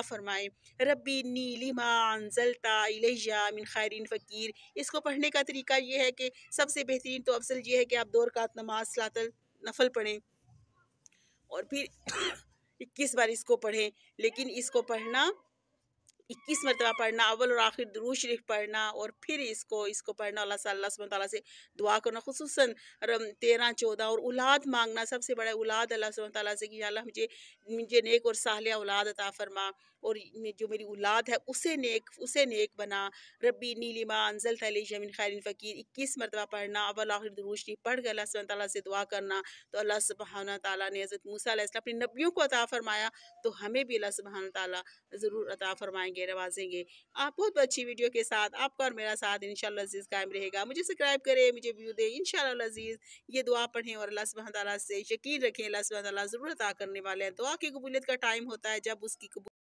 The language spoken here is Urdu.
فرمائے۔ ربی انی لما انزلتا الیہ من خیرین فقیر۔ اس کو پڑھنے کا طریقہ یہ ہے کہ سب سے بہترین تو افضل یہ ہے کہ آپ 2 رکعت نماز صلاۃ النفل پڑھیں اور پھر 21 بار اس کو پڑھیں، لیکن اس کو پڑھنا 21 مرتبہ پڑھنا، اول اور آخر درود شریف پڑھنا، اور پھر اس کو پڑھنا، اللہ سبحانہ تعالیٰ سے دعا کرنا، خصوصاً 13 14 اور اولاد مانگنا، سب سے بڑا اولاد اللہ سبحانہ تعالیٰ سے کہ یا اللہ مجھے نیک اور صالح اولاد عطا فرما، اور جو میری اولاد ہے اسے نیک بنا۔ ربی انی لما انزلت الیہ من خیر فقیر 21 مرتبہ پڑھنا، اول آخر درود شریف پڑھ کے اللہ سبحانہ تعالیٰ سے دعا کرنا۔ تو اللہ سبحانہ تعالیٰ نے حضرت موسیٰ علیہ السلام اپنے نبیوں کو عطا فرمایا، تو ہمیں بھی اللہ سبحانہ تعالیٰ ضرور عطا فرمائیں گے، نوازیں گے۔ آپ بہت اچھی ویڈیو کے ساتھ آپ کا اور میرا ساتھ انشاءاللہ عزیز قائم رہے گا۔ مجھے سبسکرائب کریں، مجھے ویو دیں، انشاءاللہ عزیز یہ دعا پڑھیں اور اللہ سبحانہ تعالیٰ سے یقین رکھیں، اللہ سبحانہ تعالیٰ ضرور عطا کرنے والے ہیں۔ دعا کی قبولیت کا ٹائم ہوتا ہے جب اس کی قبولیت